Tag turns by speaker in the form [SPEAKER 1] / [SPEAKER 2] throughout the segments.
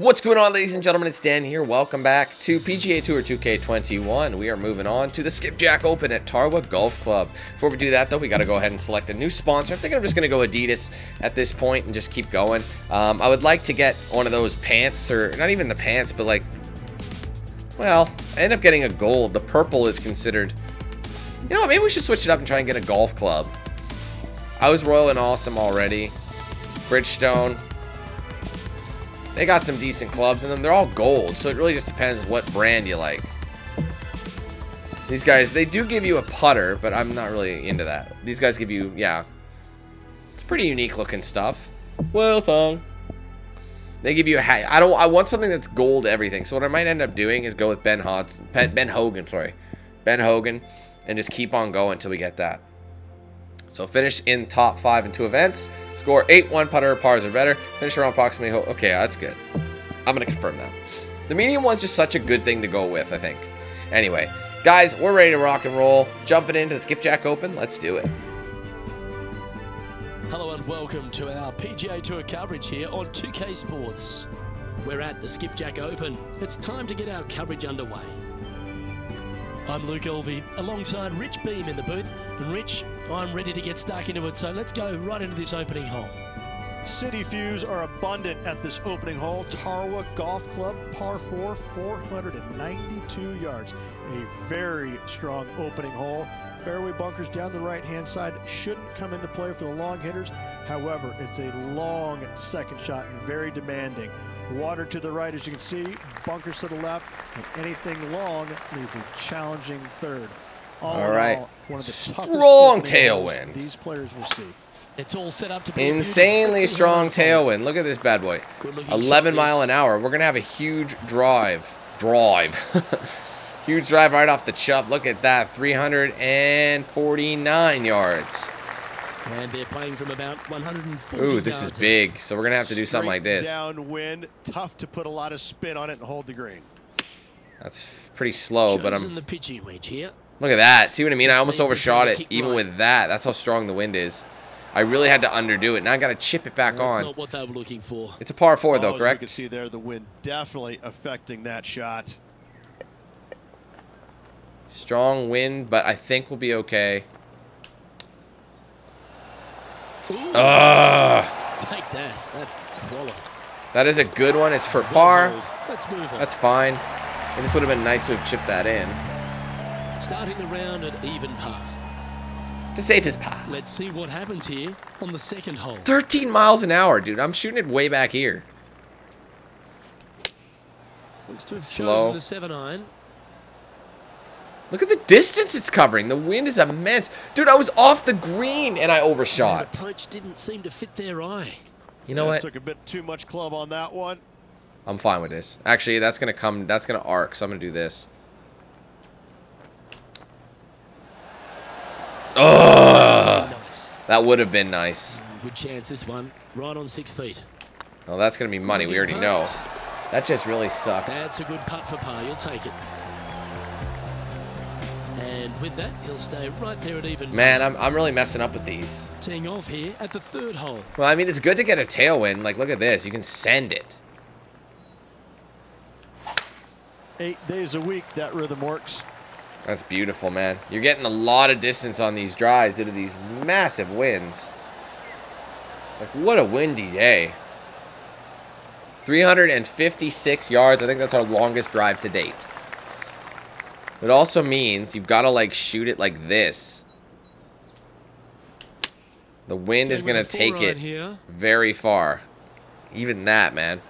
[SPEAKER 1] What's going on, ladies and gentlemen? It's Dan here. Welcome back to PGA Tour 2K21. We are moving on to the Skipjack Open at Tarwa Golf Club. Before we do that, though, we got to go ahead and select a new sponsor. I'm thinking I'm just going to go Adidas at this point and just keep going. I would like to get one of those pants, or not even the pants, but like, well, I end up getting a gold. The purple is considered, you know what, maybe we should switch it up and try and get a golf club. I was Royal and Awesome already. Bridgestone. They got some decent clubs in them. They're all gold, so it really just depends what brand you like. These guys, they do give you a putter, but I'm not really into that. These guys give you, yeah. It's pretty unique looking stuff. Well sung. They give you a hat. I want something that's gold everything. So what I might end up doing is go with Ben Hogan, and just keep on going until we get that. So finish in top 5 in 2 events. Score 8 one-putter pars or better. Finish around approximately. Okay, that's good. I'm going to confirm that. The medium one's just such a good thing to go with, I think. Anyway, guys, we're ready to rock and roll. Jumping into the Skipjack Open. Let's do it.
[SPEAKER 2] Hello and welcome to our PGA Tour coverage here on 2K Sports. We're at the Skipjack Open. It's time to get our coverage underway. I'm Luke Elvey, alongside Rich Beam in the booth. And Rich, I'm ready to get stuck into it, so let's go right into this opening hole.
[SPEAKER 3] City views are abundant at this opening hole. Tarwa Golf Club, par 4, 492 yards. A very strong opening hole. Fairway bunkers down the right-hand side shouldn't come into play for the long hitters. However, it's a long second shot and very demanding. Water to the right, as you can see, bunkers to the left, and anything long leaves a challenging third. All right, one of the
[SPEAKER 1] strong tailwind
[SPEAKER 3] these players will see.
[SPEAKER 2] It's all set up to be
[SPEAKER 1] insanely strong tailwind. Look at this bad boy. 11 mile an hour. We're gonna have a huge drive. Huge drive right off the chup. Look at that, 349 yards.
[SPEAKER 2] And they're playing from about 140
[SPEAKER 1] Ooh, this is big. So we're gonna have to do something like this.
[SPEAKER 3] Downwind, tough to put a lot of spin on it and hold the green.
[SPEAKER 1] That's pretty slow, but I'm.
[SPEAKER 2] The pitching wedge here.
[SPEAKER 1] Look at that. See what I mean? I almost overshot it, even with that. That's how strong the wind is. I really had to underdo it. Now I got to chip it back on.
[SPEAKER 2] That's not what they were looking for.
[SPEAKER 1] It's a par 4, though, correct?
[SPEAKER 3] As you can see there, the wind definitely affecting that shot.
[SPEAKER 1] Strong wind, but I think we'll be okay.
[SPEAKER 2] Take that. That's quality.
[SPEAKER 1] That is a good one. It's for par.
[SPEAKER 2] Let's move on.
[SPEAKER 1] That's fine. It just would have been nice to have chipped that in.
[SPEAKER 2] Starting the round at even par.
[SPEAKER 1] To save his par.
[SPEAKER 2] Let's see what happens here on the second hole.
[SPEAKER 1] 13 miles an hour, dude. I'm shooting it way back here.
[SPEAKER 2] Looks to have
[SPEAKER 1] slow.
[SPEAKER 2] chosen the 7-iron.
[SPEAKER 1] Look at the distance it's covering. The wind is immense. Dude, I was off the green and I overshot.
[SPEAKER 2] The approach didn't seem to fit their eye.
[SPEAKER 1] You know what?
[SPEAKER 3] Took a bit too much club on that one.
[SPEAKER 1] I'm fine with this. Actually, that's going to come. That's going to arc, so I'm going to do this. Oh,
[SPEAKER 2] nice.
[SPEAKER 1] That would have been nice.
[SPEAKER 2] Good chance this one. Right on 6 feet.
[SPEAKER 1] Well, that's going to be money. We already know. That just really sucked.
[SPEAKER 2] That's a good putt for par. You'll take it. And with that, he'll stay right there at even.
[SPEAKER 1] Man, I'm really messing up with these.
[SPEAKER 2] Teeing off here at the third hole.
[SPEAKER 1] Well, I mean, it's good to get a tailwind. Like, look at this. You can send it.
[SPEAKER 3] 8 days a week, that rhythm works.
[SPEAKER 1] That's beautiful, man. You're getting a lot of distance on these drives due to these massive winds. Like, what a windy day. 356 yards. I think that's our longest drive to date. It also means you've got to, like, shoot it like this. The wind is going to take it very far. Even that, man.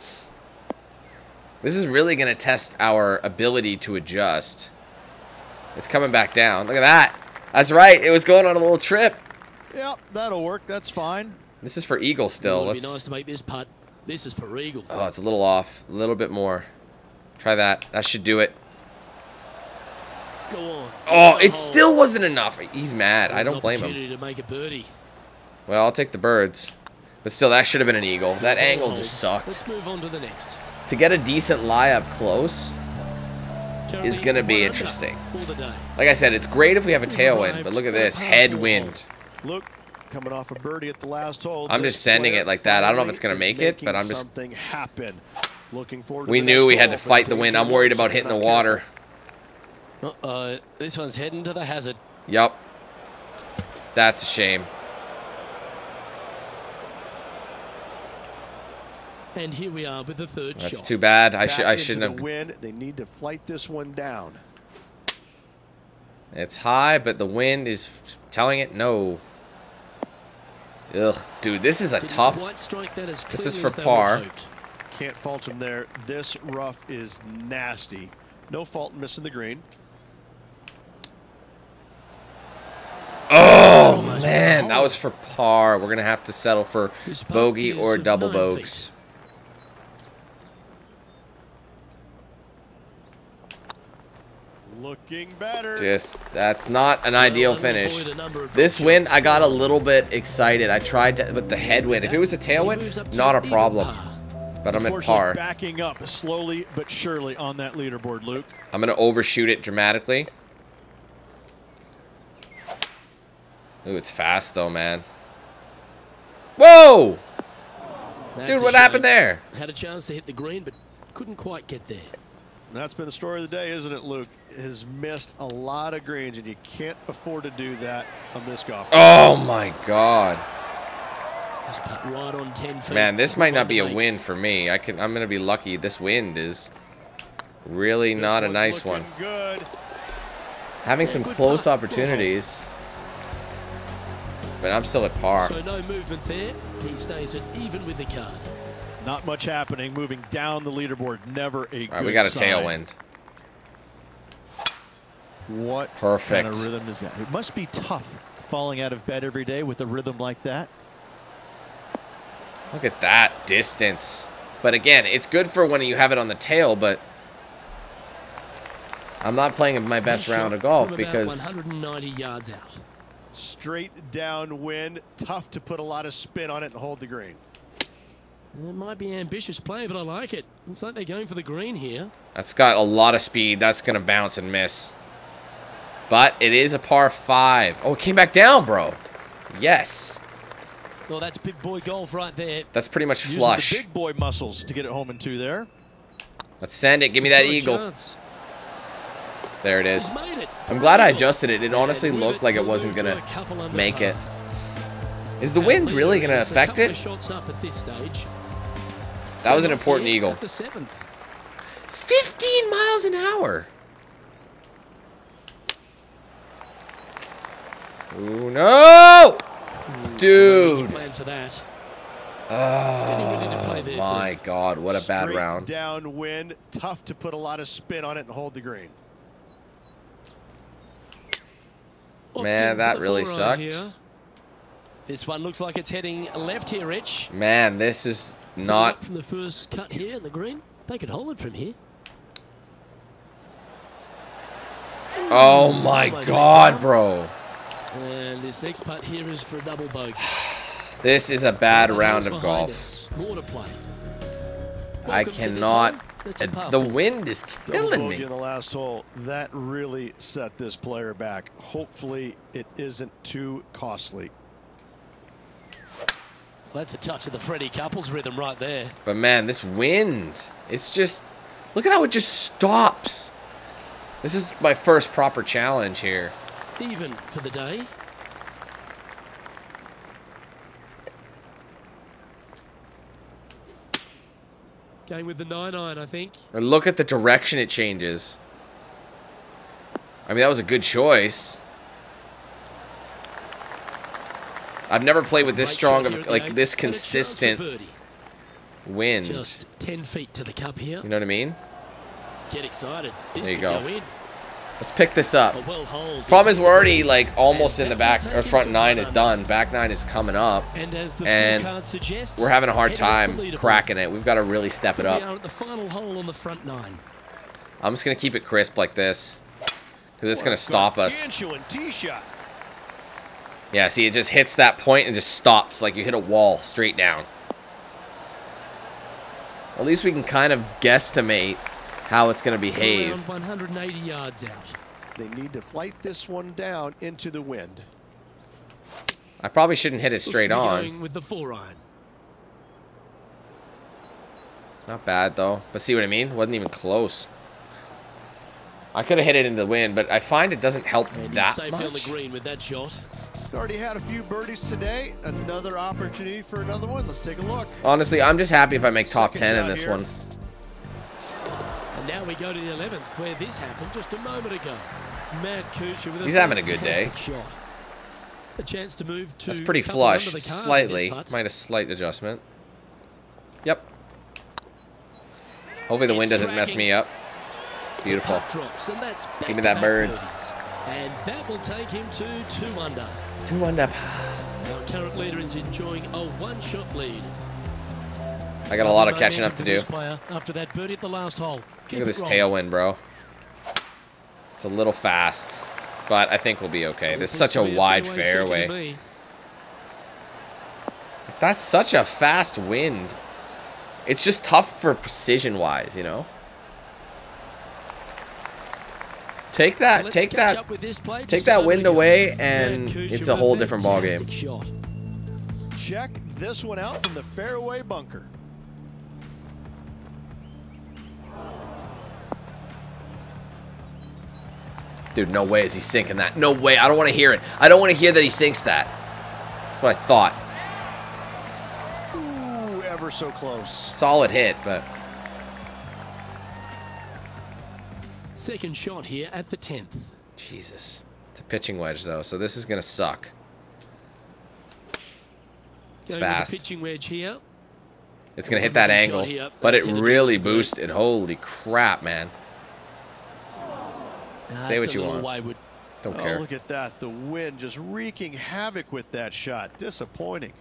[SPEAKER 1] This is really going to test our ability to adjust. It's coming back down. Look at that. That's right. It was going on a little trip.
[SPEAKER 3] Yep, that'll work. That's fine.
[SPEAKER 1] This is for eagle still.
[SPEAKER 2] It'd be nice to make this putt. This is for eagle.
[SPEAKER 1] Oh, it's a little off. A little bit more. Try that. That should do it.
[SPEAKER 2] Go on.
[SPEAKER 1] Oh, it still wasn't enough. He's mad. I don't blame him.
[SPEAKER 2] To make a birdie.
[SPEAKER 1] Well, I'll take the birds. But still, that should have been an eagle. That angle just sucked.
[SPEAKER 2] Let's move on to the next.
[SPEAKER 1] To get a decent lie up close is going to be interesting. Like I said, it's great if we have a tailwind, but look at this. Headwind.
[SPEAKER 3] Look, coming off a birdie at the last hole.
[SPEAKER 1] I'm just sending it like that. I don't know if it's going to make it, but I'm just...
[SPEAKER 3] Something happen. Looking forward to
[SPEAKER 1] We
[SPEAKER 3] the
[SPEAKER 1] knew
[SPEAKER 3] next
[SPEAKER 1] we had
[SPEAKER 3] hole
[SPEAKER 1] to
[SPEAKER 3] for
[SPEAKER 1] fight the
[SPEAKER 3] Danger
[SPEAKER 1] wind. I'm worried
[SPEAKER 3] Woods.
[SPEAKER 1] about hitting the
[SPEAKER 3] Not
[SPEAKER 1] water.
[SPEAKER 2] Uh-oh, this one's heading to the hazard.
[SPEAKER 1] Yup. That's a shame.
[SPEAKER 2] And here we are with the third shot.
[SPEAKER 1] That's too bad. I
[SPEAKER 3] Back
[SPEAKER 1] shouldn't
[SPEAKER 3] into
[SPEAKER 1] have.
[SPEAKER 3] the wind. They need to flight this one down.
[SPEAKER 1] It's high, but the wind is telling it no. Ugh, dude, this is a
[SPEAKER 2] Didn't
[SPEAKER 1] tough.
[SPEAKER 2] quite strike that as
[SPEAKER 1] This is
[SPEAKER 2] cleanly
[SPEAKER 1] for
[SPEAKER 2] as they
[SPEAKER 1] par.
[SPEAKER 2] would hoped.
[SPEAKER 3] Can't fault him there. This rough is nasty. No fault in missing the green.
[SPEAKER 1] Oh
[SPEAKER 2] Almost
[SPEAKER 1] man,
[SPEAKER 2] went
[SPEAKER 1] that
[SPEAKER 2] home.
[SPEAKER 1] was for par. We're gonna have to settle for
[SPEAKER 2] His putt
[SPEAKER 1] bogey
[SPEAKER 2] is
[SPEAKER 1] or
[SPEAKER 2] of
[SPEAKER 1] double
[SPEAKER 2] 9
[SPEAKER 1] bogeys.
[SPEAKER 2] feet.
[SPEAKER 3] Looking better.
[SPEAKER 1] Just that's not an ideal
[SPEAKER 2] Well, they'll
[SPEAKER 1] finish.
[SPEAKER 2] avoid a number of
[SPEAKER 1] This
[SPEAKER 2] drop
[SPEAKER 1] wind,
[SPEAKER 2] shots.
[SPEAKER 1] I got a little bit excited. I tried to with the headwind. If it was a
[SPEAKER 2] He moves up
[SPEAKER 1] tailwind,
[SPEAKER 2] to
[SPEAKER 1] not a
[SPEAKER 2] even
[SPEAKER 1] problem.
[SPEAKER 2] par.
[SPEAKER 1] But I'm at
[SPEAKER 3] Unfortunately,
[SPEAKER 1] par.
[SPEAKER 3] backing up slowly but surely on that leaderboard, Luke.
[SPEAKER 1] I'm gonna overshoot it dramatically. Ooh, it's fast though, man. Whoa!
[SPEAKER 2] That's
[SPEAKER 1] Dude,
[SPEAKER 2] a
[SPEAKER 1] what happened
[SPEAKER 2] shame.
[SPEAKER 1] there?
[SPEAKER 2] Had a chance to hit the green, but couldn't quite get there.
[SPEAKER 3] That's been the story of the day, isn't it, Luke? Has missed a lot of greens, and you can't afford to do that on this golf course.
[SPEAKER 1] Oh my god.
[SPEAKER 2] Just putt right on 10 feet.
[SPEAKER 1] Man, this
[SPEAKER 2] Good
[SPEAKER 1] might
[SPEAKER 2] one
[SPEAKER 1] not
[SPEAKER 2] to
[SPEAKER 1] be a
[SPEAKER 2] make.
[SPEAKER 1] win for me. I'm gonna be lucky. This wind is really
[SPEAKER 3] This
[SPEAKER 1] not a
[SPEAKER 3] one's
[SPEAKER 1] nice
[SPEAKER 3] looking
[SPEAKER 1] one.
[SPEAKER 3] Good.
[SPEAKER 1] Having some
[SPEAKER 2] good
[SPEAKER 1] close
[SPEAKER 2] putt.
[SPEAKER 1] opportunities. But I'm still at par.
[SPEAKER 2] So no movement there. He stays at even with the card.
[SPEAKER 3] Not much happening. Moving down the leaderboard. Never a good
[SPEAKER 1] All right, we got a
[SPEAKER 3] sign.
[SPEAKER 1] tailwind.
[SPEAKER 3] What
[SPEAKER 1] Perfect.
[SPEAKER 3] kind of rhythm is that? It must be tough falling out of bed every day with a rhythm like that.
[SPEAKER 1] Look at that distance. But again, it's good for when you have it on the tail, but I'm not playing my best
[SPEAKER 2] Nice
[SPEAKER 1] round
[SPEAKER 2] shot
[SPEAKER 1] of golf
[SPEAKER 2] from about
[SPEAKER 1] because
[SPEAKER 2] 190 yards out.
[SPEAKER 3] Straight downwind. Tough to put a lot of spin on it and hold the green.
[SPEAKER 2] It might be ambitious play, but I like it. Looks like they're going for the green here.
[SPEAKER 1] that's got a lot of speed. That's going to bounce and miss. But it is a par 5. Oh, it came back down, bro. Yes.
[SPEAKER 2] Well, that's big boy golf right there.
[SPEAKER 1] That's pretty much
[SPEAKER 3] Using
[SPEAKER 1] flush.
[SPEAKER 3] the big boy muscles to get it home in 2 there.
[SPEAKER 1] Let's send it. Give me
[SPEAKER 2] It's
[SPEAKER 1] that
[SPEAKER 2] got a
[SPEAKER 1] eagle.
[SPEAKER 2] chance.
[SPEAKER 1] There it is.
[SPEAKER 2] He's made it for
[SPEAKER 1] I'm glad I
[SPEAKER 2] eagle.
[SPEAKER 1] adjusted it. It
[SPEAKER 2] And
[SPEAKER 1] honestly
[SPEAKER 2] with
[SPEAKER 1] looked like it
[SPEAKER 2] he'll
[SPEAKER 1] wasn't
[SPEAKER 2] move
[SPEAKER 1] going
[SPEAKER 2] to a couple
[SPEAKER 1] to
[SPEAKER 2] under
[SPEAKER 1] make
[SPEAKER 2] par.
[SPEAKER 1] it. Is the
[SPEAKER 2] Our
[SPEAKER 1] wind
[SPEAKER 2] leader
[SPEAKER 1] really going to
[SPEAKER 2] is a
[SPEAKER 1] affect
[SPEAKER 2] couple of
[SPEAKER 1] it?
[SPEAKER 2] shots up at this stage.
[SPEAKER 1] That was an
[SPEAKER 2] 10 off
[SPEAKER 1] important
[SPEAKER 2] here
[SPEAKER 1] eagle.
[SPEAKER 2] at the 7th.
[SPEAKER 1] 15 miles an hour. Ooh, no! Dude.
[SPEAKER 2] Plan for that.
[SPEAKER 1] Oh, my God. What a bad
[SPEAKER 3] Straight
[SPEAKER 1] round.
[SPEAKER 3] downwind. Tough to put a lot of spin on it and hold the green.
[SPEAKER 1] Man,
[SPEAKER 2] Opting
[SPEAKER 1] that
[SPEAKER 2] for the
[SPEAKER 1] really
[SPEAKER 2] four-iron
[SPEAKER 1] sucked.
[SPEAKER 2] here. This one looks like it's heading left here, Rich.
[SPEAKER 1] Man, this is
[SPEAKER 2] Set
[SPEAKER 1] not...
[SPEAKER 2] up from the first cut here in the green. They could hold it from here.
[SPEAKER 1] Oh, my
[SPEAKER 2] Almost
[SPEAKER 1] God,
[SPEAKER 2] went down.
[SPEAKER 1] bro.
[SPEAKER 2] And this next putt here is for a double bogey.
[SPEAKER 1] This is a bad
[SPEAKER 2] The
[SPEAKER 1] round
[SPEAKER 2] hole's
[SPEAKER 1] of
[SPEAKER 2] behind
[SPEAKER 1] golf.
[SPEAKER 2] us. More to play.
[SPEAKER 1] I
[SPEAKER 2] Welcome to this
[SPEAKER 1] cannot...
[SPEAKER 2] hole. It's a par
[SPEAKER 1] The
[SPEAKER 2] 4.
[SPEAKER 1] wind is
[SPEAKER 3] Double
[SPEAKER 1] killing
[SPEAKER 3] bogey
[SPEAKER 1] me.
[SPEAKER 3] in the last hole. That really set this player back. Hopefully it isn't too costly.
[SPEAKER 2] That's a touch of the Freddie Couples rhythm right there.
[SPEAKER 1] But, man, this wind, it's just... Look at how it just stops. This is my first proper challenge here.
[SPEAKER 2] Even for the day. Going with the 9-iron, I think.
[SPEAKER 1] And look at the direction it changes. I mean, that was a good choice. I've never played with this
[SPEAKER 2] Great
[SPEAKER 1] strong
[SPEAKER 2] shot here
[SPEAKER 1] of,
[SPEAKER 2] at the
[SPEAKER 1] like,
[SPEAKER 2] eighth.
[SPEAKER 1] this
[SPEAKER 2] And a chance for
[SPEAKER 1] consistent
[SPEAKER 2] birdie.
[SPEAKER 1] wind.
[SPEAKER 2] Just 10 feet to the cup here.
[SPEAKER 1] You know what I mean?
[SPEAKER 2] Get excited. This
[SPEAKER 1] There you
[SPEAKER 2] could
[SPEAKER 1] go.
[SPEAKER 2] go in.
[SPEAKER 1] Let's pick this up.
[SPEAKER 2] A well hold.
[SPEAKER 1] Problem is we're already, like, almost in the back. Our front 9 is done. Back 9 is coming up.
[SPEAKER 2] And as the
[SPEAKER 1] And
[SPEAKER 2] scorecard suggests,
[SPEAKER 1] We're having a hard
[SPEAKER 2] heading up
[SPEAKER 1] time
[SPEAKER 2] the leaderboard.
[SPEAKER 1] cracking it. We've got to really step it
[SPEAKER 2] We
[SPEAKER 1] up.
[SPEAKER 2] are at the final hole on the front 9.
[SPEAKER 1] I'm just going to keep it crisp like this. Because it's going to stop us.
[SPEAKER 3] Gargantuan tee shot.
[SPEAKER 1] Yeah, see, it just hits that point and just stops. Like you hit a wall straight down. At least we can kind of guesstimate how it's going to behave.
[SPEAKER 2] Around 180 yards out.
[SPEAKER 3] They need to flight this one down into the wind.
[SPEAKER 1] I probably shouldn't hit it
[SPEAKER 2] Looks
[SPEAKER 1] straight
[SPEAKER 2] to be
[SPEAKER 1] on.
[SPEAKER 2] going with the 4-iron.
[SPEAKER 1] Not bad, though. But see what I mean? Wasn't even close. I could have hit it into the wind, but I find it doesn't help that
[SPEAKER 2] safe
[SPEAKER 1] much.
[SPEAKER 2] on the green with that shot.
[SPEAKER 3] Already had a few birdies today. Another opportunity for another one. Let's take a look.
[SPEAKER 1] Honestly, I'm just happy if I make top 10 in this
[SPEAKER 3] here.
[SPEAKER 1] one.
[SPEAKER 2] And now we go to the 11th, where this happened just a moment ago. Matt Kuchar with
[SPEAKER 1] He's having a good day.
[SPEAKER 2] shot. A chance to move to
[SPEAKER 1] That's pretty
[SPEAKER 2] couple under
[SPEAKER 1] flush,
[SPEAKER 2] the card with
[SPEAKER 1] slightly.
[SPEAKER 2] this putt.
[SPEAKER 1] Might a slight adjustment. Yep. Hopefully the wind doesn't mess me up. Beautiful.
[SPEAKER 2] Putt drops, and that's
[SPEAKER 1] Give me that birds.
[SPEAKER 2] birdies. And that will take him to 2 under.
[SPEAKER 1] 2 under.
[SPEAKER 2] Our current leader is enjoying a 1-shot lead.
[SPEAKER 1] I got a lot of catching up to do.
[SPEAKER 2] After that birdie at the last hole.
[SPEAKER 1] Look at this tailwind, bro. It's a little fast, but I think we'll be okay. This is such a wide fairway. That's such a fast wind. It's just tough for precision-wise, you know? Take that wind away, and it's a whole different ballgame.
[SPEAKER 3] Check this one out from the fairway bunker.
[SPEAKER 1] Dude, no way is he sinking that. No way. I don't want to hear it. I don't want to hear that he sinks that. That's what I thought.
[SPEAKER 3] Ooh, ever so close.
[SPEAKER 1] Solid hit, but...
[SPEAKER 2] Second shot here at the 10th.
[SPEAKER 1] Jesus. It's a pitching wedge, though, so this is going to suck. It's fast.
[SPEAKER 2] Pitching wedge here.
[SPEAKER 1] It's going to hit that angle, but it really boosted. Holy crap, man. Say what you want. Don't care.
[SPEAKER 3] Look at that. The wind just wreaking havoc with that shot. Disappointing.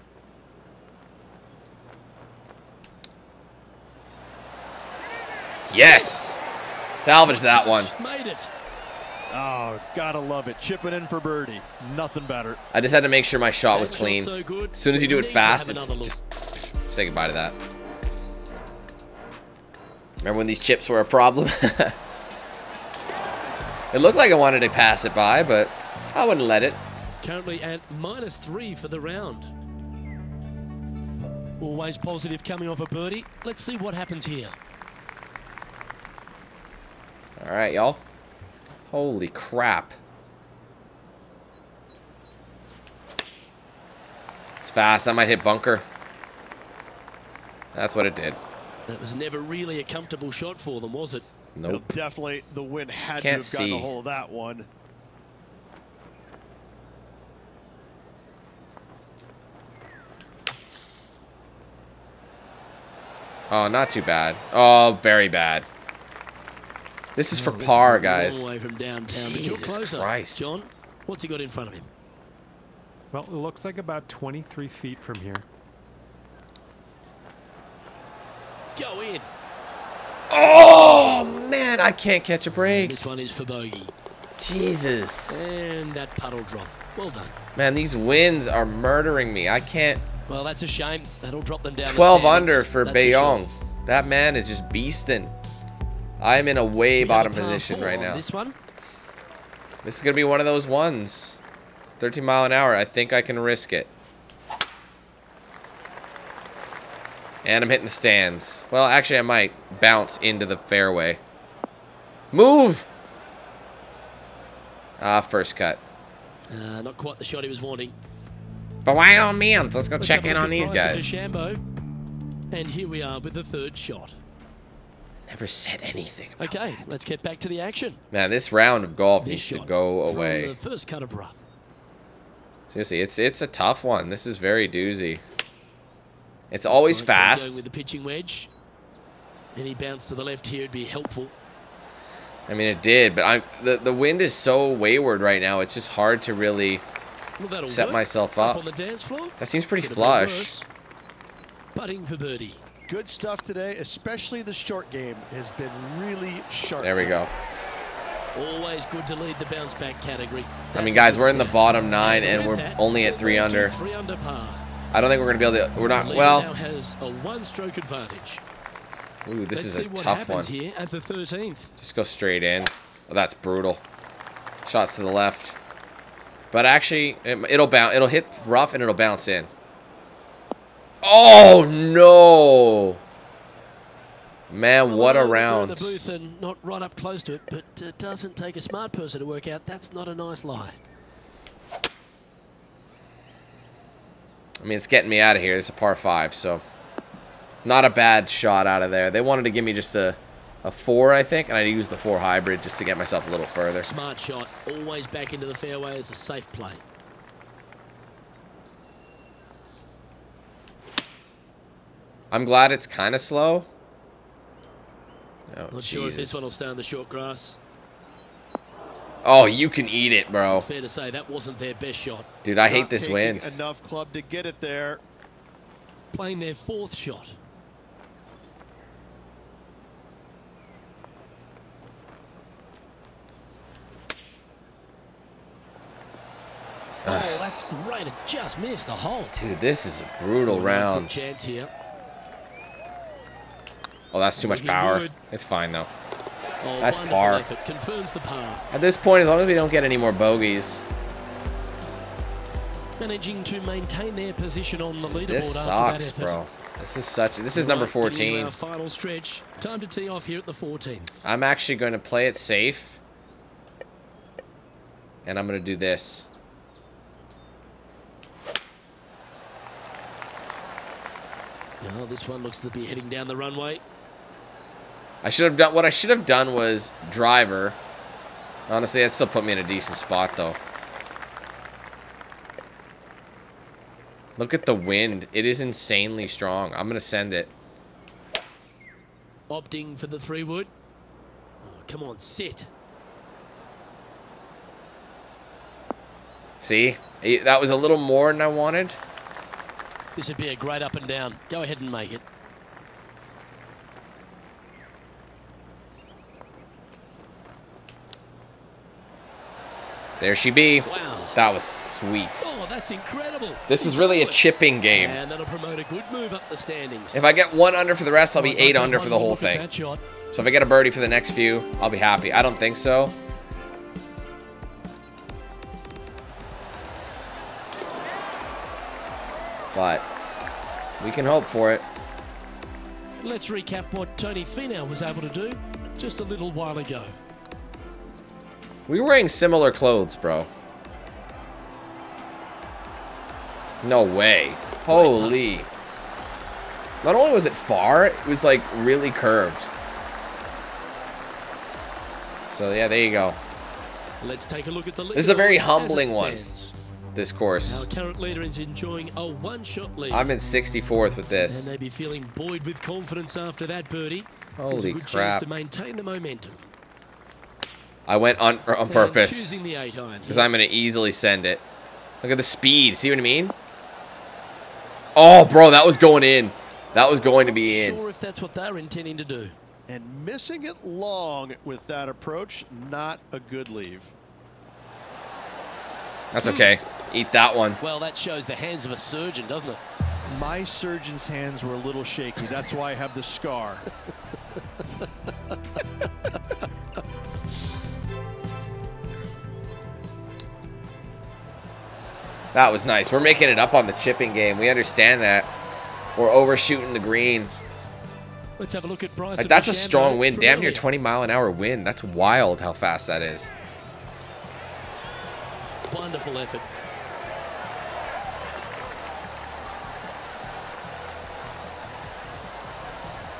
[SPEAKER 1] Yes! Salvage that one.
[SPEAKER 2] Made it.
[SPEAKER 3] Oh, gotta love it. Chipping in for birdie. Nothing better.
[SPEAKER 1] I just had to make sure my shot was clean.
[SPEAKER 2] So good.
[SPEAKER 1] As soon as you do it fast, it's just say goodbye to that. Remember when these chips were a problem? It looked like I wanted to pass it by, but I wouldn't let it.
[SPEAKER 2] Currently at -3 for the round. Always positive coming off a birdie. Let's see what happens here.
[SPEAKER 1] All right, y'all. Holy crap. It's fast. I might hit bunker. That's what it did.
[SPEAKER 2] That was never really a comfortable shot for them, was it?
[SPEAKER 1] Nope.
[SPEAKER 3] Well, definitely the wind had
[SPEAKER 1] Can't
[SPEAKER 3] to have gotten
[SPEAKER 1] see.
[SPEAKER 3] a hold of that one.
[SPEAKER 1] Oh, not too bad. Oh, very bad. This is for par, guys.
[SPEAKER 2] Long way from downtown, but
[SPEAKER 1] Jesus
[SPEAKER 2] you're closer.
[SPEAKER 1] Christ.
[SPEAKER 2] John, what's he got in front of him?
[SPEAKER 4] Well, it looks like about 23 feet from here.
[SPEAKER 2] Go in.
[SPEAKER 1] Oh, man, I can't catch a break.
[SPEAKER 2] This one is for bogey.
[SPEAKER 1] Jesus.
[SPEAKER 2] And that puddle drop. Well done.
[SPEAKER 1] Man, these winds are murdering me. I can't.
[SPEAKER 2] Well, that's a shame. That'll drop them down
[SPEAKER 1] 12
[SPEAKER 2] the
[SPEAKER 1] under for
[SPEAKER 2] that's
[SPEAKER 1] Bayong.
[SPEAKER 2] sure.
[SPEAKER 1] That man is just beasting. I'm in a way
[SPEAKER 2] We
[SPEAKER 1] bottom
[SPEAKER 2] have a par
[SPEAKER 1] position
[SPEAKER 2] 4
[SPEAKER 1] right
[SPEAKER 2] on
[SPEAKER 1] now.
[SPEAKER 2] This one.
[SPEAKER 1] This is going to be one of those ones. 13 mile an hour. I think I can risk it. And I'm hitting the stands. Well, actually, I might bounce into the fairway. Move! Ah, first cut.
[SPEAKER 2] Not quite the shot he was wanting.
[SPEAKER 1] But by all means, let's go
[SPEAKER 2] Let's
[SPEAKER 1] check
[SPEAKER 2] have a
[SPEAKER 1] in
[SPEAKER 2] look
[SPEAKER 1] on
[SPEAKER 2] at
[SPEAKER 1] these
[SPEAKER 2] Bryson
[SPEAKER 1] guys.
[SPEAKER 2] DeChambeau. And here we are with the third shot.
[SPEAKER 1] Never said anything.
[SPEAKER 2] Okay, let's get back to the action.
[SPEAKER 1] Man, this round of golf
[SPEAKER 2] This
[SPEAKER 1] needs to
[SPEAKER 2] shot
[SPEAKER 1] go
[SPEAKER 2] from
[SPEAKER 1] away.
[SPEAKER 2] the first cut of rough.
[SPEAKER 1] Seriously, it's a tough one. This is very doozy. It's always
[SPEAKER 2] Looks like they're
[SPEAKER 1] fast.
[SPEAKER 2] going with the pitching wedge. Any bounce to the left here would be helpful.
[SPEAKER 1] I mean, it did, but the wind is so wayward right now. It's just hard to really
[SPEAKER 2] Well, that'll
[SPEAKER 1] set
[SPEAKER 2] work.
[SPEAKER 1] myself
[SPEAKER 2] Up
[SPEAKER 1] up.
[SPEAKER 2] on the dance floor.
[SPEAKER 1] That seems pretty
[SPEAKER 2] Could have been
[SPEAKER 1] flush.
[SPEAKER 2] worse. Putting for birdie.
[SPEAKER 3] Good stuff today, especially the short game has been really sharp.
[SPEAKER 1] There we go.
[SPEAKER 2] Always good to lead the bounce back category.
[SPEAKER 1] I mean,
[SPEAKER 2] That's
[SPEAKER 1] guys,
[SPEAKER 2] a
[SPEAKER 1] we're
[SPEAKER 2] good
[SPEAKER 1] in the
[SPEAKER 2] start.
[SPEAKER 1] bottom 9, and
[SPEAKER 2] with
[SPEAKER 1] we're
[SPEAKER 2] that,
[SPEAKER 1] only at
[SPEAKER 2] we'll
[SPEAKER 1] 3
[SPEAKER 2] move to
[SPEAKER 1] under.
[SPEAKER 2] 3 under par.
[SPEAKER 1] I don't think we're going to be able to... We're not...
[SPEAKER 2] Leader
[SPEAKER 1] Well...
[SPEAKER 2] now has a 1-stroke advantage.
[SPEAKER 1] Ooh, this
[SPEAKER 2] Let's
[SPEAKER 1] is
[SPEAKER 2] see
[SPEAKER 1] a
[SPEAKER 2] what
[SPEAKER 1] tough one.
[SPEAKER 2] happens here at the 13th.
[SPEAKER 1] Just go straight in. Oh, that's brutal. Shots to the left. But actually, it'll bounce. It'll hit rough, and it'll bounce in. Oh, no! Man, what a
[SPEAKER 2] We're in
[SPEAKER 1] round.
[SPEAKER 2] the booth and not right up close to it, but it doesn't take a smart person to work out that's not a nice lie.
[SPEAKER 1] I mean, it's getting me out of here. It's a par 5, so not a bad shot out of there. They wanted to give me just a 4, I think, and I used the 4 hybrid just to get myself a little further.
[SPEAKER 2] Smart shot. Always back into the fairway as a safe play.
[SPEAKER 1] I'm glad it's kind of slow. Oh,
[SPEAKER 2] Not sure if this one will stay on the short grass.
[SPEAKER 1] Oh, you can eat it, bro.
[SPEAKER 2] It's fair to say that wasn't their best shot.
[SPEAKER 1] Dude, I hate this wind.
[SPEAKER 3] Enough club to get it there.
[SPEAKER 2] Playing their 4th shot. Oh, that's great. It just missed the hole.
[SPEAKER 1] Dude, this is a brutal round.
[SPEAKER 2] Chance here.
[SPEAKER 1] Oh, that's too much power.
[SPEAKER 2] Good.
[SPEAKER 1] It's fine, though.
[SPEAKER 2] Oh,
[SPEAKER 1] That's
[SPEAKER 2] wonderful
[SPEAKER 1] par.
[SPEAKER 2] effort. Confirms the par.
[SPEAKER 1] At this point, as long as we don't get any more bogeys.
[SPEAKER 2] Managing to maintain their position on the leaderboard
[SPEAKER 1] This
[SPEAKER 2] after that
[SPEAKER 1] sucks,
[SPEAKER 2] effort.
[SPEAKER 1] bro. This is number 14.
[SPEAKER 2] Our final stretch. Time to tee off here at the 14th.
[SPEAKER 1] I'm actually going to play it safe. And I'm going to do this.
[SPEAKER 2] No, this one looks to be heading down the runway.
[SPEAKER 1] I should have done what I should have done was driver. Honestly, that still put me in a decent spot though. Look at the wind. It is insanely strong. I'm gonna send it.
[SPEAKER 2] Opting for the 3-wood. Oh, come on, sit.
[SPEAKER 1] See? That was a little more than I wanted.
[SPEAKER 2] This would be a great up and down. Go ahead and make it.
[SPEAKER 1] There she be.
[SPEAKER 2] Wow.
[SPEAKER 1] That was sweet.
[SPEAKER 2] Oh, that's incredible.
[SPEAKER 1] This is really a chipping game.
[SPEAKER 2] And that'll promote a good move up the standings.
[SPEAKER 1] If I get 1 under for the rest, I'll be 8 under for the whole
[SPEAKER 2] Look at
[SPEAKER 1] thing.
[SPEAKER 2] that shot.
[SPEAKER 1] So if I get a birdie for the next few, I'll be happy. I don't think so. But we can hope for it.
[SPEAKER 2] Let's recap what Tony Finau was able to do just a little while ago.
[SPEAKER 1] We were wearing similar clothes, bro. No way. Holy. Not only was it far, it was like really curved. So yeah, there you go.
[SPEAKER 2] Let's take a look at the lead.
[SPEAKER 1] This is a very humbling one, this
[SPEAKER 2] Our
[SPEAKER 1] course.
[SPEAKER 2] current leader is enjoying a 1-shot lead.
[SPEAKER 1] I'm in 64th with
[SPEAKER 2] And
[SPEAKER 1] this.
[SPEAKER 2] they be feeling buoyed with confidence after that birdie. There's
[SPEAKER 1] Holy
[SPEAKER 2] a good chance
[SPEAKER 1] crap.
[SPEAKER 2] to maintain the momentum.
[SPEAKER 1] I went on
[SPEAKER 2] And
[SPEAKER 1] purpose
[SPEAKER 2] choosing the 8-iron
[SPEAKER 1] because
[SPEAKER 2] here.
[SPEAKER 1] I'm going to easily send it. Look at the speed. See what I mean? Oh, bro, that was going in. That was going to be in.
[SPEAKER 2] Sure if that's what they're intending to do.
[SPEAKER 3] And missing it long with that approach, not a good leave.
[SPEAKER 1] That's okay. Eat that one.
[SPEAKER 2] Well, that shows the hands of a surgeon, doesn't it?
[SPEAKER 3] My surgeon's hands were a little shaky. That's why I have the scar.
[SPEAKER 1] That was nice. We're making it up on the chipping game. We understand that. We're overshooting the green.
[SPEAKER 2] Let's have a look at Bryce.
[SPEAKER 1] Like, that's a strong wind. Damn near 20-mile-an-hour wind. That's wild how fast that is.
[SPEAKER 2] Wonderful effort.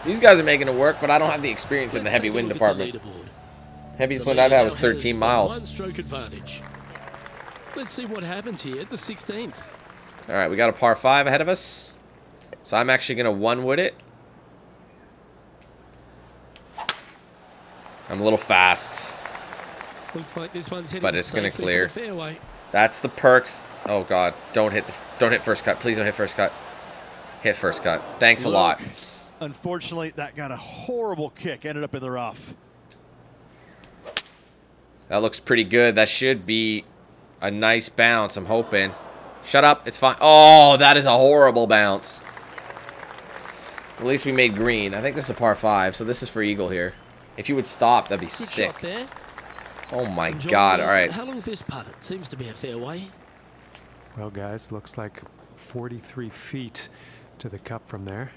[SPEAKER 1] These guys are making it work, but I don't have the experience in the
[SPEAKER 2] Let's
[SPEAKER 1] heavy
[SPEAKER 2] take a
[SPEAKER 1] wind
[SPEAKER 2] look at the
[SPEAKER 1] department.
[SPEAKER 2] leaderboard.
[SPEAKER 1] Heaviest
[SPEAKER 2] The
[SPEAKER 1] wind I've
[SPEAKER 2] leader
[SPEAKER 1] had
[SPEAKER 2] now
[SPEAKER 1] was
[SPEAKER 2] has
[SPEAKER 1] 13
[SPEAKER 2] a
[SPEAKER 1] miles.
[SPEAKER 2] 1-stroke advantage. Let's see what happens here at the 16th.
[SPEAKER 1] All right, we got a par 5 ahead of us. So I'm actually going to 1-wood it. I'm a little fast.
[SPEAKER 2] Looks like this one's heading
[SPEAKER 1] But it's gonna
[SPEAKER 2] safely
[SPEAKER 1] clear.
[SPEAKER 2] for the fairway.
[SPEAKER 1] That's the perks. Oh god, don't hit first cut. Please don't hit first cut. Hit first cut. Thanks a lot.
[SPEAKER 3] Unfortunately, that got a horrible kick. Ended up in the rough.
[SPEAKER 1] That looks pretty good. That should be a nice bounce, I'm hoping. Shut up, it's fine. Oh, that is a horrible bounce. At least we made green. I think this is a par 5, so this is for eagle here. If you would stop, that'd be
[SPEAKER 2] Good
[SPEAKER 1] sick.
[SPEAKER 2] shot there.
[SPEAKER 1] Oh my
[SPEAKER 2] Enjoy
[SPEAKER 1] god,
[SPEAKER 2] it.
[SPEAKER 1] alright.
[SPEAKER 2] How long's this putt? It seems to be a fairway.
[SPEAKER 4] Well, guys, looks like 43 feet to the cup from there.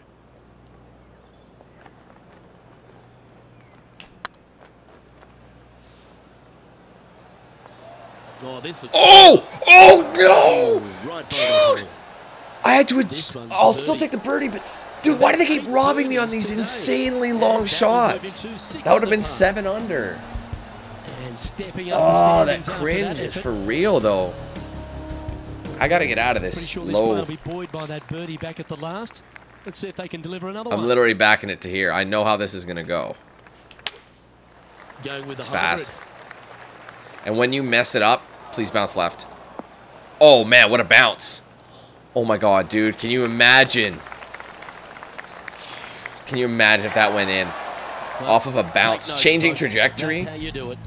[SPEAKER 2] Oh, this looks
[SPEAKER 1] Oh no!
[SPEAKER 2] right by the hole.
[SPEAKER 1] I had to.
[SPEAKER 2] This one's
[SPEAKER 1] I'll
[SPEAKER 2] the
[SPEAKER 1] still
[SPEAKER 2] birdie.
[SPEAKER 1] take the birdie, but dude, why do they keep robbing me on these insanely long shots? That would have been 7 under.
[SPEAKER 2] And stepping up
[SPEAKER 1] Oh,
[SPEAKER 2] the
[SPEAKER 1] that
[SPEAKER 2] standings after
[SPEAKER 1] cringe
[SPEAKER 2] that
[SPEAKER 1] is
[SPEAKER 2] effort.
[SPEAKER 1] for real, though. I gotta get out of
[SPEAKER 2] Pretty
[SPEAKER 1] this
[SPEAKER 2] sure this one
[SPEAKER 1] low.
[SPEAKER 2] will be buoyed by that birdie back at the last. Let's see if they can deliver another one.
[SPEAKER 1] I'm literally backing it to here. I know how this is gonna go.
[SPEAKER 2] Going with
[SPEAKER 1] It's
[SPEAKER 2] the hybrid.
[SPEAKER 1] fast. And when you mess it up, please bounce left. Oh man, what a bounce! Oh my god, dude, can you imagine? Can you imagine if that went in?
[SPEAKER 2] Well,
[SPEAKER 1] Off of a bounce,
[SPEAKER 2] take notes,
[SPEAKER 1] changing
[SPEAKER 2] folks.
[SPEAKER 1] trajectory.
[SPEAKER 2] That's how you do it.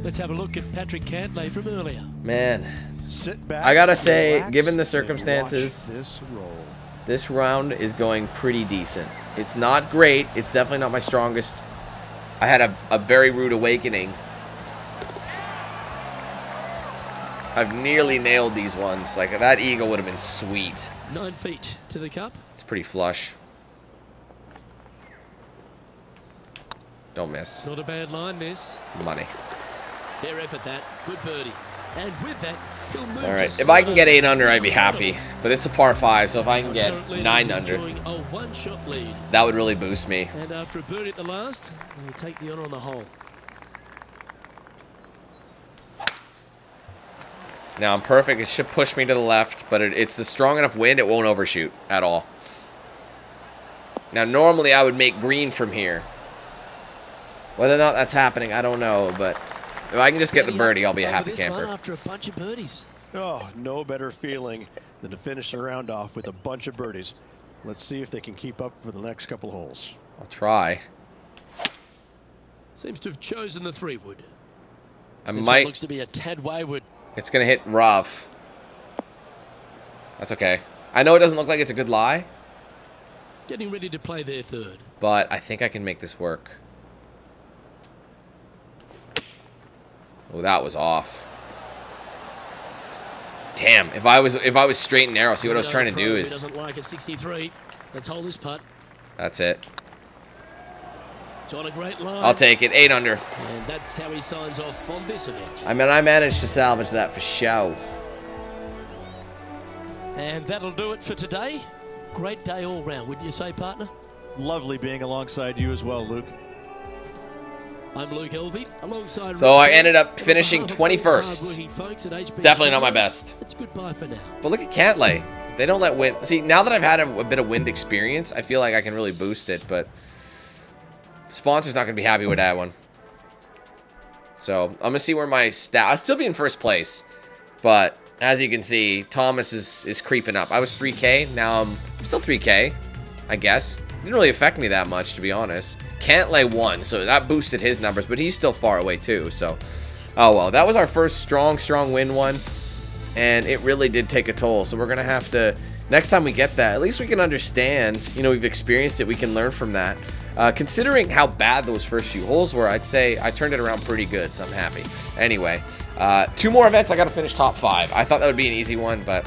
[SPEAKER 2] Let's have a look at Patrick Cantlay from earlier.
[SPEAKER 1] Man,
[SPEAKER 3] Sit back.
[SPEAKER 1] I gotta say,
[SPEAKER 3] relax,
[SPEAKER 1] given the
[SPEAKER 3] and
[SPEAKER 1] circumstances,
[SPEAKER 3] watch this roll.
[SPEAKER 1] this round is going pretty decent. It's not great. It's definitely not my strongest. I had a very rude awakening. I've nearly nailed these ones. Like, that eagle would have been sweet.
[SPEAKER 2] 9 feet to the cup.
[SPEAKER 1] It's pretty flush. Don't miss.
[SPEAKER 2] Not a bad line, this.
[SPEAKER 1] Money.
[SPEAKER 2] Fair effort, that. Good birdie. And with that, he'll move
[SPEAKER 1] All right.
[SPEAKER 2] to
[SPEAKER 1] If I can get 8
[SPEAKER 2] 7
[SPEAKER 1] under, I'd be happy. But this is a par 5, so if I can get
[SPEAKER 2] Currently
[SPEAKER 1] 9
[SPEAKER 2] he's
[SPEAKER 1] under,
[SPEAKER 2] enjoying a one-shot lead.
[SPEAKER 1] that would really boost me.
[SPEAKER 2] And after a birdie at the last, they take the honour on the hole.
[SPEAKER 1] Now I'm perfect. It should push me to the left, but it's a strong enough wind, it won't overshoot at all. Now normally I would make green from here. Whether or not that's happening, I don't know, but if I can just get the birdie, I'll be a happy
[SPEAKER 2] Over this one
[SPEAKER 1] camper.
[SPEAKER 2] after a bunch of birdies.
[SPEAKER 3] Oh, no better feeling than to finish the round off with a bunch of birdies. Let's see if they can keep up for the next couple holes.
[SPEAKER 1] I'll try.
[SPEAKER 2] Seems to have chosen the 3-wood.
[SPEAKER 1] I
[SPEAKER 2] This one
[SPEAKER 1] might.
[SPEAKER 2] looks to be a tad wayward.
[SPEAKER 1] It's gonna hit rough. That's okay. I know it doesn't look like it's a good lie,
[SPEAKER 2] Getting ready to play their 3rd.
[SPEAKER 1] but I think I can make this work. Oh, that was off. Damn, if I was straight and narrow, see what I was trying to do
[SPEAKER 2] Pro
[SPEAKER 1] is
[SPEAKER 2] doesn't like a 63. Let's hold this putt.
[SPEAKER 1] that's it.
[SPEAKER 2] It's on a great line.
[SPEAKER 1] I'll take it. 8 under.
[SPEAKER 2] And that's how he signs off on this event.
[SPEAKER 1] I mean, I managed to salvage that for show.
[SPEAKER 2] And that'll do it for today. Great day all round, wouldn't you say, partner?
[SPEAKER 3] Lovely being alongside you as well, Luke.
[SPEAKER 2] I'm Luke Elvey, alongside...
[SPEAKER 1] So I
[SPEAKER 2] Rick
[SPEAKER 1] ended up
[SPEAKER 2] Kelly.
[SPEAKER 1] finishing
[SPEAKER 2] On behalf of all the
[SPEAKER 1] 21st.
[SPEAKER 2] hard-working folks at HB
[SPEAKER 1] Definitely not my
[SPEAKER 2] Studios,
[SPEAKER 1] best.
[SPEAKER 2] It's goodbye for now.
[SPEAKER 1] But look at Cantlay. They don't let wind. See, now that I've had a bit of wind experience, I feel like I can really boost it, but sponsor's not going to be happy with that one. So I'm going to see where my stat... I'll still be in first place, but as you can see, Thomas is creeping up. I was 3K. Now I'm still 3K, I guess. Didn't really affect me that much, to be honest. Cantlay won, so that boosted his numbers, but he's still far away too, so... Oh, well, that was our first strong win one, and it really did take a toll, so we're going to have to... Next time we get that, at least we can understand, you know, we've experienced it, we can learn from that. Considering how bad those first few holes were, I'd say I turned it around pretty good, so I'm happy. Anyway, 2 more events, I got to finish top 5. I thought that would be an easy one, but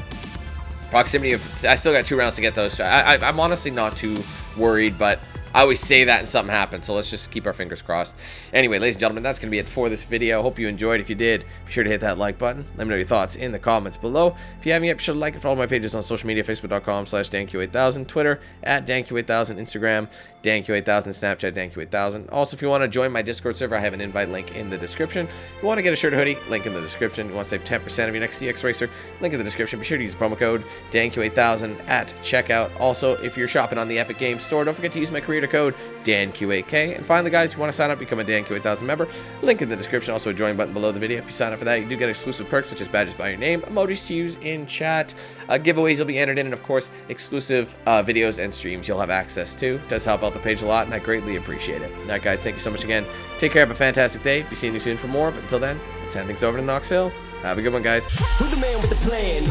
[SPEAKER 1] proximity of... I still got 2 rounds to get those, so I'm honestly not too worried, but I always say that and something happens, so let's just keep our fingers crossed. Anyway, ladies and gentlemen, that's going to be it for this video. Hope you enjoyed. If you did, be sure to hit that like button. Let me know your thoughts in the comments below. If you haven't yet, be sure to like and follow my pages on social media, facebook.com/DanQ8000, Twitter @DanQ8000, Instagram, DanQ8000, Snapchat, DanQ8000. Also, if you want to join my Discord server, I have an invite link in the description. If you want to get a shirt or hoodie, link in the description. You want to save 10% of your next DXRacer, link in the description. Be sure to use promo code DanQ8000 at checkout. Also, if you're shopping on the Epic Games Store, don't forget to use my creator code DanQ8K. And finally, guys, if you want to sign up, become a DanQ8000 member, link in the description. Also, a join button below the video. If you sign up for that, you do get exclusive perks such as badges by your name, emojis to use in chat, giveaways you'll be entered in, and of course, exclusive videos and streams you'll have access to. It does help out the page a lot, and I greatly appreciate it. All right, guys, thank you so much again. Take care, have a fantastic day. Be seeing you soon for more, but until then, let's hand things over to Knox Hill. Have a good one, guys.
[SPEAKER 5] Who's the man with the plan?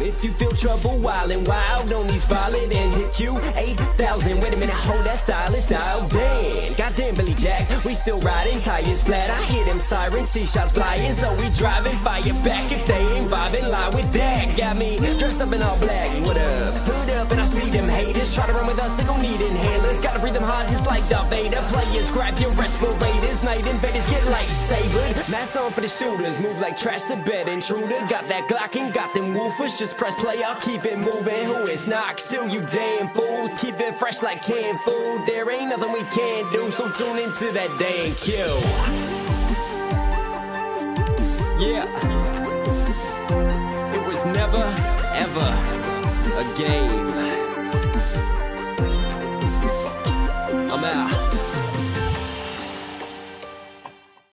[SPEAKER 5] If you feel trouble, wild and wild on these violent and hit you 8,000. Wait a minute, hold that style, it's style. Damn, goddamn, Billy. hijack. We still riding, tires flat. I hear them sirens, see shots flying, so we driving, fire back. If they ain't vibing, lie with that. Got me dressed up in all black. What up? Hood up, and I see them haters try to run with us. They gon' need inhalers. Gotta breathe them hard, just like Darth Vader. Players, grab your respirators. Night invaders get lightsabered. Mask on for the shooters. Move like trash to bed. Intruder. Got that Glock and got them woofers. Just press play, I'll keep it moving. Who is not? Still you damn fools. Keep it fresh like canned food. There ain't nothing we can't do, so tune into that damn kill. Yeah. It was never, ever a game.